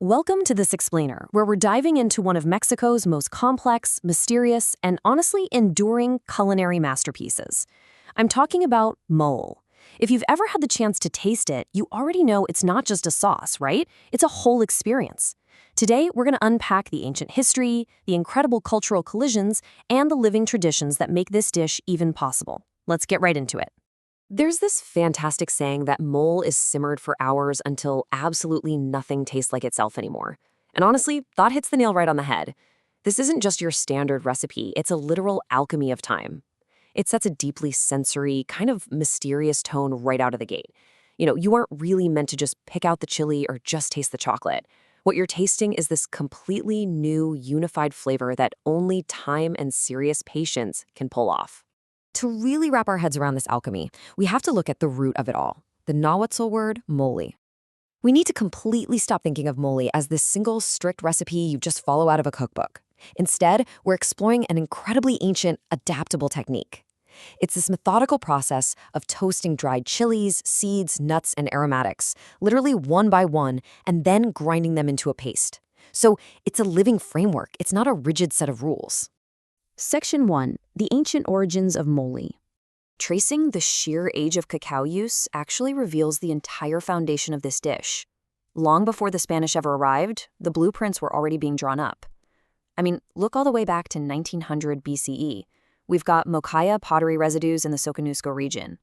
Welcome to This Explainer, where we're diving into one of Mexico's most complex, mysterious, and honestly enduring culinary masterpieces. I'm talking about mole. If you've ever had the chance to taste it, you already know it's not just a sauce, right? It's a whole experience. Today, we're going to unpack the ancient history, the incredible cultural collisions, and the living traditions that make this dish even possible. Let's get right into it. There's this fantastic saying that mole is simmered for hours until absolutely nothing tastes like itself anymore. And honestly, that hits the nail right on the head. This isn't just your standard recipe, it's a literal alchemy of time. It sets a deeply sensory, kind of mysterious tone right out of the gate. You aren't really meant to just pick out the chili or just taste the chocolate. What you're tasting is this completely new, unified flavor that only time and serious patience can pull off. To really wrap our heads around this alchemy, we have to look at the root of it all, the Nahuatl word mole. We need to completely stop thinking of mole as this single strict recipe you just follow out of a cookbook. Instead, we're exploring an incredibly ancient, adaptable technique. It's this methodical process of toasting dried chilies, seeds, nuts, and aromatics, literally one by one, and then grinding them into a paste. So it's a living framework. It's not a rigid set of rules. Section 1. The Ancient Origins of Mole. Tracing the sheer age of cacao use actually reveals the entire foundation of this dish. Long before the Spanish ever arrived, the blueprints were already being drawn up. Look all the way back to 1900 BCE. We've got Mochaya pottery residues in the Soconusco region.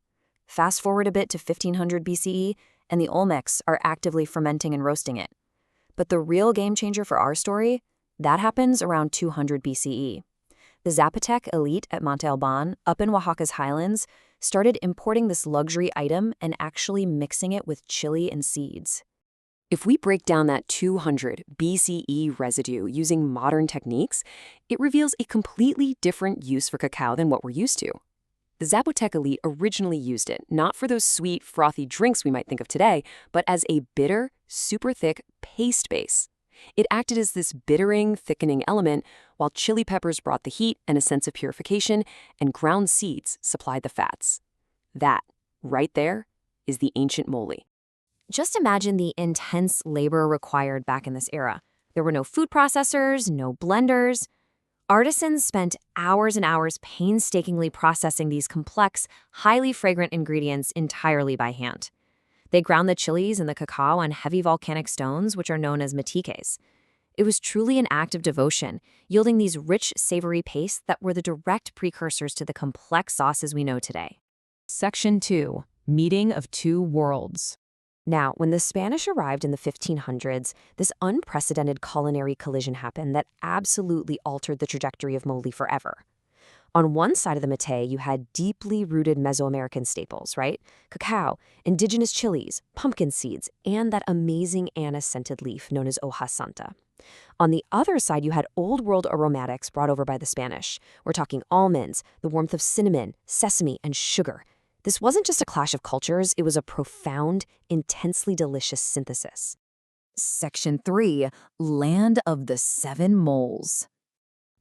Fast forward a bit to 1500 BCE, and the Olmecs are actively fermenting and roasting it. But the real game changer for our story, that happens around 200 BCE. The Zapotec elite at Monte Alban, up in Oaxaca's highlands, started importing this luxury item and actually mixing it with chili and seeds. If we break down that 200 BCE residue using modern techniques, it reveals a completely different use for cacao than what we're used to. The Zapotec elite originally used it, not for those sweet, frothy drinks we might think of today, but as a bitter, super thick paste base. It acted as this bittering, thickening element, while chili peppers brought the heat and a sense of purification, and ground seeds supplied the fats. That, right there, is the ancient mole. Just imagine the intense labor required back in this era. There were no food processors, no blenders. Artisans spent hours and hours painstakingly processing these complex, highly fragrant ingredients entirely by hand. They ground the chilies and the cacao on heavy volcanic stones, which are known as matiques. It was truly an act of devotion, yielding these rich, savory pastes that were the direct precursors to the complex sauces we know today. Section 2. Meeting of Two Worlds. Now, when the Spanish arrived in the 1500s, this unprecedented culinary collision happened that absolutely altered the trajectory of mole forever. On one side of the Mate, you had deeply rooted Mesoamerican staples, right? Cacao, indigenous chilies, pumpkin seeds, and that amazing anise-scented leaf known as hoja santa. On the other side, you had old-world aromatics brought over by the Spanish. We're talking almonds, the warmth of cinnamon, sesame, and sugar. This wasn't just a clash of cultures, it was a profound, intensely delicious synthesis. Section 3. Land of the Seven Moles.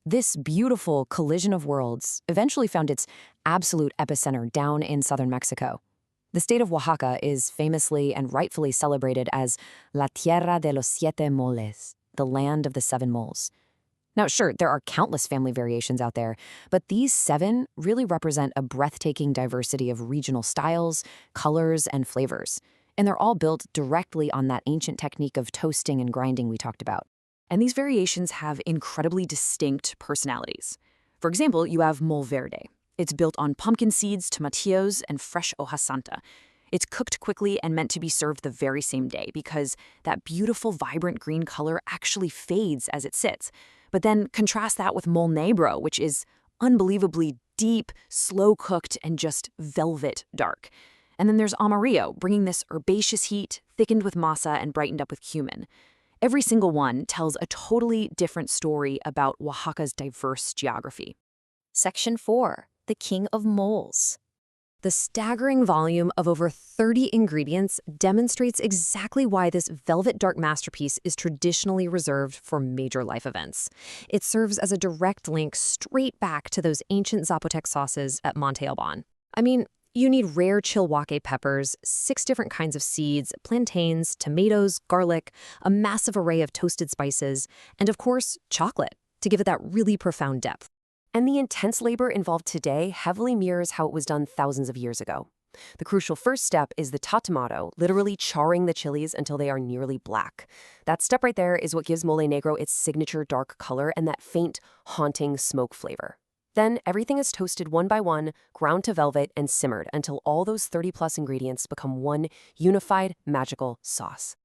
This beautiful collision of worlds eventually found its absolute epicenter down in southern Mexico. The state of Oaxaca is famously and rightfully celebrated as La Tierra de los Siete Moles, the land of the seven moles. Now, sure, there are countless family variations out there, but these seven really represent a breathtaking diversity of regional styles, colors, and flavors. And they're all built directly on that ancient technique of toasting and grinding we talked about. And these variations have incredibly distinct personalities. For example, you have mole verde. It's built on pumpkin seeds, tomatillos, and fresh hoja santa. It's cooked quickly and meant to be served the very same day because that beautiful, vibrant green color actually fades as it sits. But then contrast that with mole negro, which is unbelievably deep, slow-cooked, and just velvet dark. And then there's amarillo, bringing this herbaceous heat, thickened with masa and brightened up with cumin. Every single one tells a totally different story about Oaxaca's diverse geography. Section 4. The King of Moles. The staggering volume of over 30 ingredients demonstrates exactly why this velvet dark masterpiece is traditionally reserved for major life events. It serves as a direct link straight back to those ancient Zapotec sauces at Monte Alban. You need rare chilwake peppers, 6 different kinds of seeds, plantains, tomatoes, garlic, a massive array of toasted spices, and of course, chocolate, to give it that really profound depth. And the intense labor involved today heavily mirrors how it was done thousands of years ago. The crucial first step is the tatemado, literally charring the chilies until they are nearly black. That step right there is what gives mole negro its signature dark color and that faint, haunting smoke flavor. Then everything is toasted one by one, ground to velvet, and simmered until all those 30-plus ingredients become one unified, magical sauce.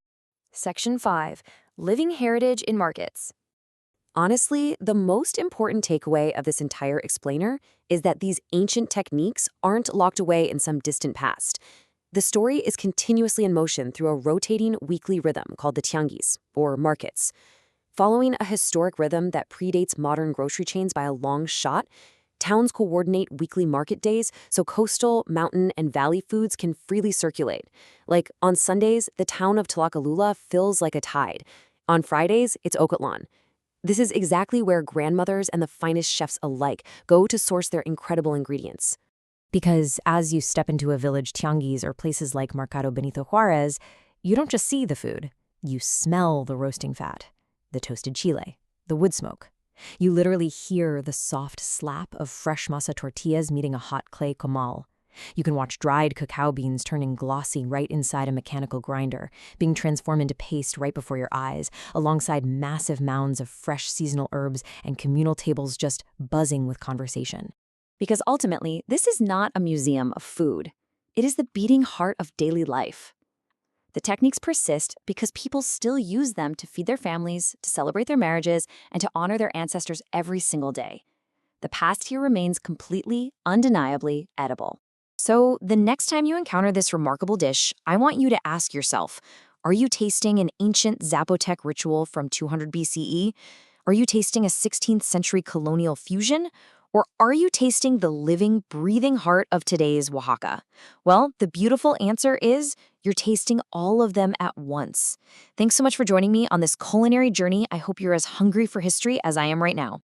Section 5. Living Heritage in Markets. Honestly, the most important takeaway of this entire explainer is that these ancient techniques aren't locked away in some distant past. The story is continuously in motion through a rotating weekly rhythm called the tianguis, or markets. Following a historic rhythm that predates modern grocery chains by a long shot, towns coordinate weekly market days so coastal, mountain, and valley foods can freely circulate. Like, on Sundays, the town of Tlacolula fills like a tide. On Fridays, it's Ocatlan. This is exactly where grandmothers and the finest chefs alike go to source their incredible ingredients. Because as you step into a village tianguis or places like Mercado Benito Juarez, you don't just see the food, you smell the roasting fat, the toasted chile, the wood smoke. You literally hear the soft slap of fresh masa tortillas meeting a hot clay comal. You can watch dried cacao beans turning glossy right inside a mechanical grinder, being transformed into paste right before your eyes, alongside massive mounds of fresh seasonal herbs and communal tables just buzzing with conversation. Because ultimately, this is not a museum of food. It is the beating heart of daily life. The techniques persist because people still use them to feed their families, to celebrate their marriages, and to honor their ancestors every single day. The past here remains completely, undeniably edible. So the next time you encounter this remarkable dish, I want you to ask yourself, are you tasting an ancient Zapotec ritual from 200 BCE? Are you tasting a 16th century colonial fusion? Or are you tasting the living, breathing heart of today's Oaxaca? Well, the beautiful answer is you're tasting all of them at once. Thanks so much for joining me on this culinary journey. I hope you're as hungry for history as I am right now.